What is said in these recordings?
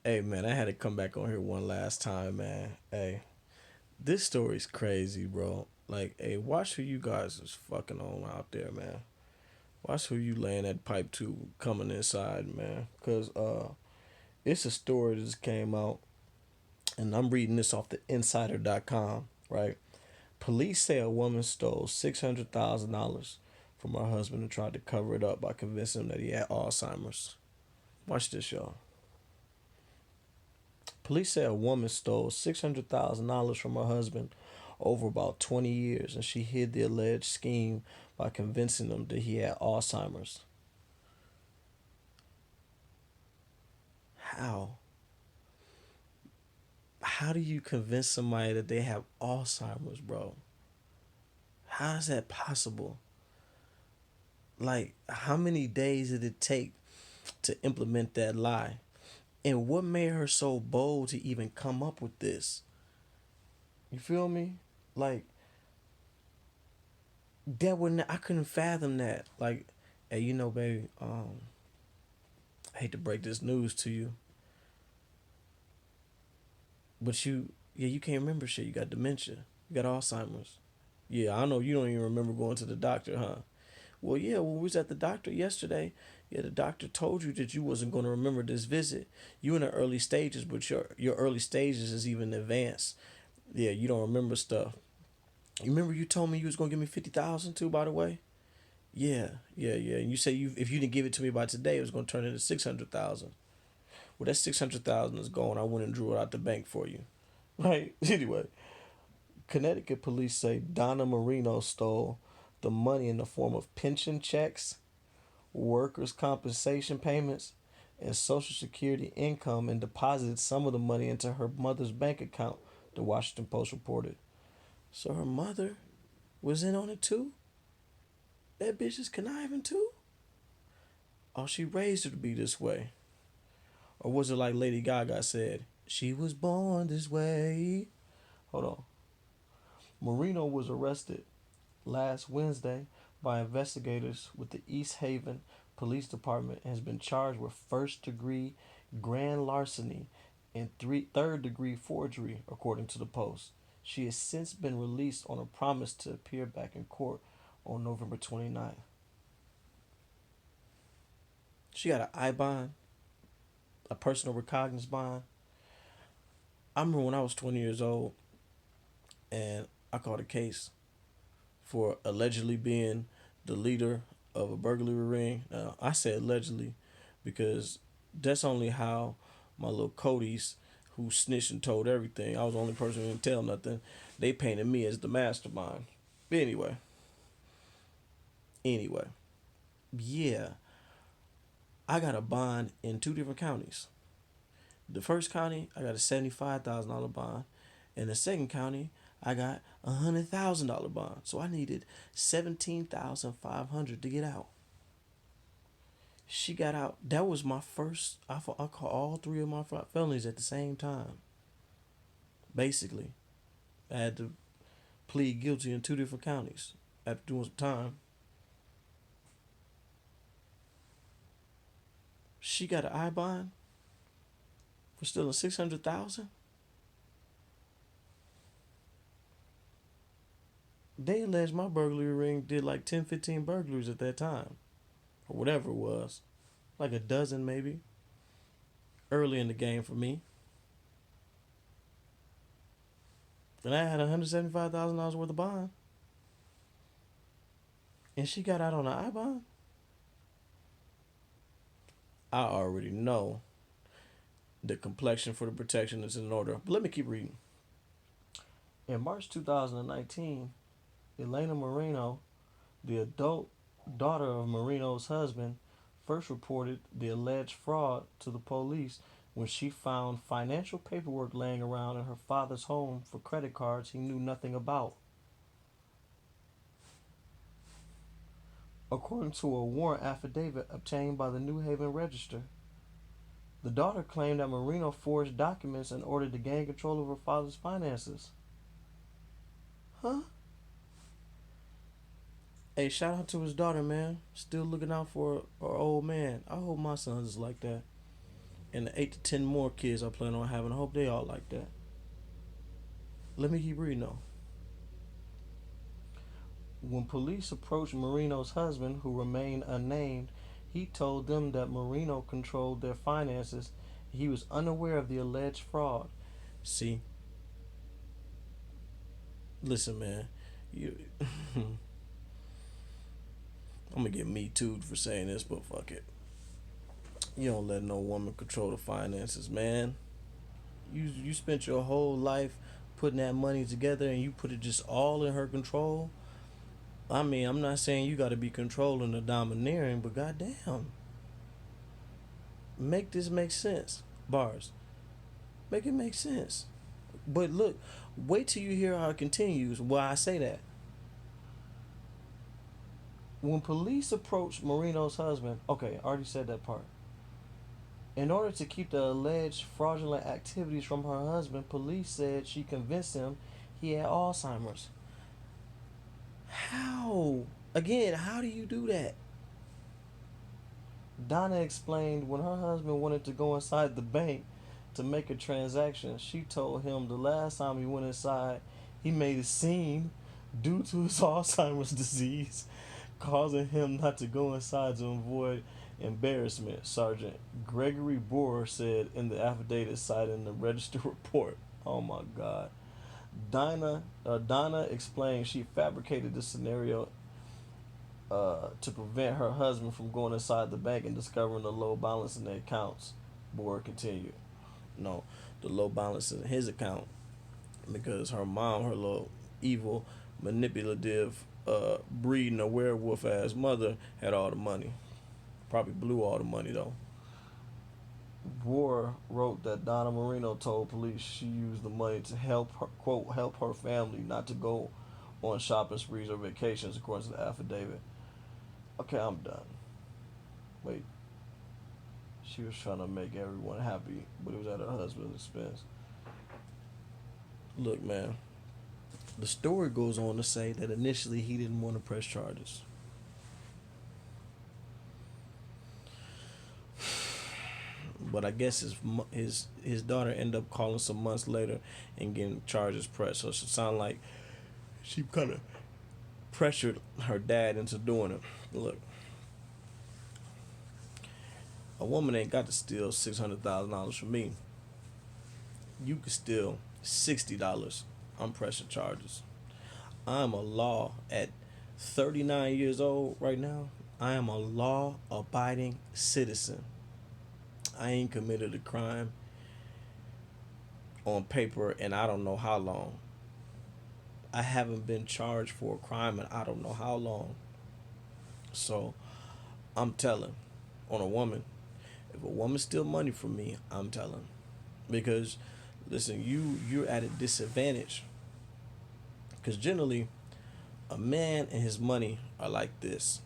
Hey man, I had to come back on here one last time, man. Hey, this story's crazy, bro. Like, hey, watch who you guys is fucking on out there, man. Watch who you laying that pipe to coming inside, man. Cause it's a story that just came out, and I'm reading this off the Insider.com, right? Police say a woman stole $600,000 from her husband and tried to cover it up by convincing him that he had Alzheimer's. Watch this, y'all. Police say a woman stole $600,000 from her husband over about 20 years, and she hid the alleged scheme by convincing him that he had Alzheimer's. How? How do you convince somebody that they have Alzheimer's, bro? How is that possible? Like, how many days did it take to implement that lie? And what made her so bold to even come up with this? You feel me? Like, that wouldn't, I couldn't fathom that. Like, hey, baby, I hate to break this news to you, but you can't remember shit. You got dementia. You got Alzheimer's. Yeah, I know you don't even remember going to the doctor, huh? Well, yeah, when we was at the doctor yesterday, yeah, the doctor told you that you wasn't going to remember this visit. You in the early stages, but your early stages is even advanced. Yeah, you don't remember stuff. You remember you told me you was gonna give me 50,000 too, by the way. Yeah, yeah. And you say you if you didn't give it to me by today, it was gonna turn into 600,000. Well, that 600,000 is gone. I went and drew it out the bank for you. Right. Anyway, Connecticut police say Donna Marino stole the money in the form of pension checks, workers' compensation payments, and Social Security income and deposited some of the money into her mother's bank account, the Washington Post reported. So her mother was in on it too? That bitch is conniving too? Oh, she raised her to be this way. Or was it like Lady Gaga said, she was born this way? Hold on. Marino was arrested last Wednesday by investigators with the East Haven Police Department and has been charged with first degree grand larceny and third degree forgery, according to the Post. She has since been released on a promise to appear back in court on November 29th. She got an I bond, a personal recognizance bond. I remember when I was 20 years old and I caught a case for allegedly being the leader of a burglary ring. Now, I say allegedly because that's only how my little Cody's who snitched and told everything. I was the only person who didn't tell nothing. They painted me as the mastermind. But anyway, yeah, I got a bond in two different counties. The first county, I got a $75,000 bond. In the second county, I got $100,000 bond. So I needed 17,500 to get out. She got out. That was my first. I caught all three of my felonies at the same time. Basically, I had to plead guilty in two different counties after doing some time. She got an I bond for stealing 600,000. They alleged my burglary ring did like 10, 15 burglaries at that time, or whatever it was, like a dozen maybe. Early in the game for me, and I had $175,000 worth of bond, and she got out on an I bond. I already know the complexion for the protection is in order. But let me keep reading. In March 2019, Elena Marino, the adult daughter of Marino's husband, first reported the alleged fraud to the police when she found financial paperwork laying around in her father's home for credit cards he knew nothing about. According to a warrant affidavit obtained by the New Haven Register, the daughter claimed that Marino forged documents in order to gain control of her father's finances. Huh? Hey, shout out to his daughter, man. Still looking out for her old man. I hope my son's is like that. And the 8 to 10 more kids I plan on having, I hope they all like that. Let me keep reading though. When police approached Marino's husband, who remained unnamed, he told them that Marino controlled their finances. He was unaware of the alleged fraud. See, listen, man, you. I'm gonna get me too for saying this, but fuck it. You don't let no woman control the finances, man. You spent your whole life putting that money together, and you put it just all in her control. I mean, I'm not saying you got to be controlling or domineering, but goddamn, make this make sense. Bars, make it make sense. But look, wait till you hear how it continues. Why I say that. When police approached Marino's husband, okay, I already said that part. In order to keep the alleged fraudulent activities from her husband, police said she convinced him he had Alzheimer's. How? Again, how do you do that? Donna explained when her husband wanted to go inside the bank to make a transaction, she told him the last time he went inside, he made a scene due to his Alzheimer's disease, causing him not to go inside to avoid embarrassment, Sergeant Gregory Boer said in the affidavit cited in the register report. Oh my God. Donna explained she fabricated this scenario to prevent her husband from going inside the bank and discovering the low balance in their accounts. Boer continued. No, the low balance in his account because her mom, her little evil, manipulative, breeding a werewolf ass mother, had all the money. Probably blew all the money though. Boer wrote that Donna Marino told police she used the money to help her, quote, help her family not to go on shopping sprees or vacations, according to the affidavit. Okay, I'm done. Wait, she was trying to make everyone happy, but it was at her husband's expense. Look, man, the story goes on to say that initially he didn't want to press charges. But I guess his daughter ended up calling some months later and getting charges pressed. So it sounded like she kind of pressured her dad into doing it. Look, a woman ain't got to steal $600,000 from me. You could steal $60. I'm pressing charges. I'm a law at 39 years old right now. I am a law-abiding citizen. I ain't committed a crime on paper and I don't know how long. I haven't been charged for a crime and I don't know how long. So I'm telling on a woman, if a woman steal money from me, I'm telling. Because listen, you're at a disadvantage. Because generally, a man and his money are like this,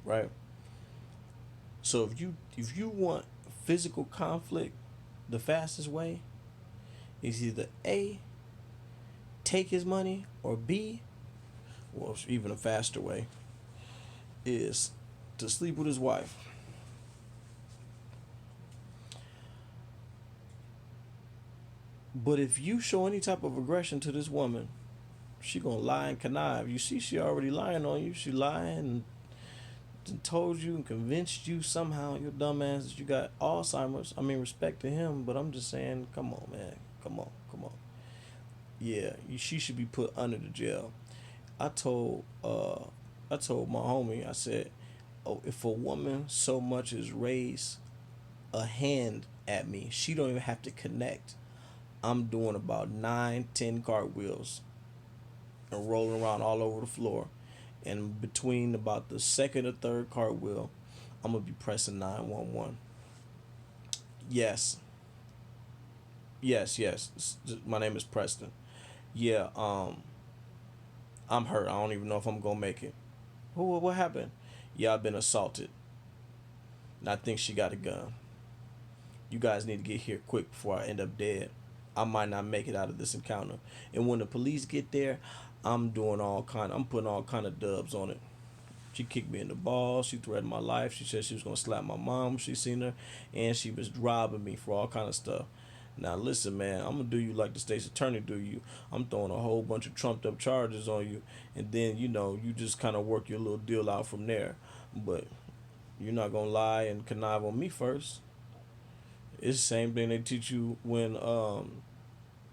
right? So if you want physical conflict, the fastest way is either A, take his money, or B, well, even a faster way, is to sleep with his wife. But if you show any type of aggression to this woman, she gonna lie and connive. You see, she already lying on you. She lying and told you and convinced you somehow, your dumb ass, that you got Alzheimer's. I mean, respect to him, but I'm just saying, come on, man, come on, come on. Yeah, she should be put under the jail. I told I told my homie, I said, oh, if a woman so much as raise a hand at me, she don't even have to connect. I'm doing about 9, 10 cartwheels and rolling around all over the floor. And between about the second or third cartwheel, I'm gonna be pressing 911. Yes, yes. My name is Preston. Yeah, I'm hurt. I don't even know if I'm gonna make it. What happened? Yeah, I've been assaulted. And I think she got a gun. You guys need to get here quick before I end up dead. I might not make it out of this encounter. And when the police get there, I'm putting all kind of dubs on it. She kicked me in the balls. She threatened my life. She said she was gonna slap my mom. She seen her, and she was robbing me for all kind of stuff. Now listen, man, I'm gonna do you like the state's attorney do you. I'm throwing a whole bunch of trumped up charges on you, and then you just kind of work your little deal out from there. But you're not gonna lie and connive on me first. It's the same thing they teach you when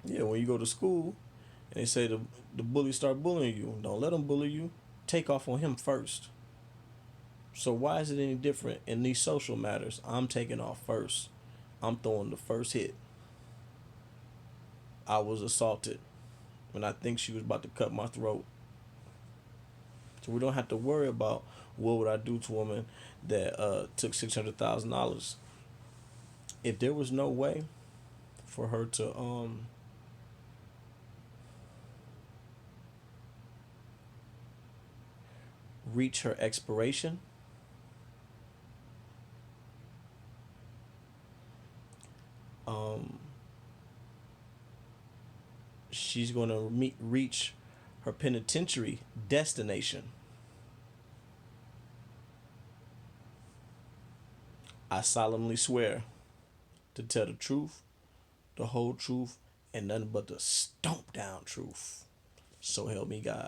you go to school and they say the bully start bullying you. Don't let him bully you. Take off on him first. So why is it any different in these social matters? I'm taking off first. I'm throwing the first hit. I was assaulted when I think she was about to cut my throat. So we don't have to worry about what would I do to a woman that took $600,000. If there was no way for her to reach her expiration, um, she's going to reach her penitentiary destination. I solemnly swear to tell the truth, the whole truth, and nothing but the stomp down truth. So help me God.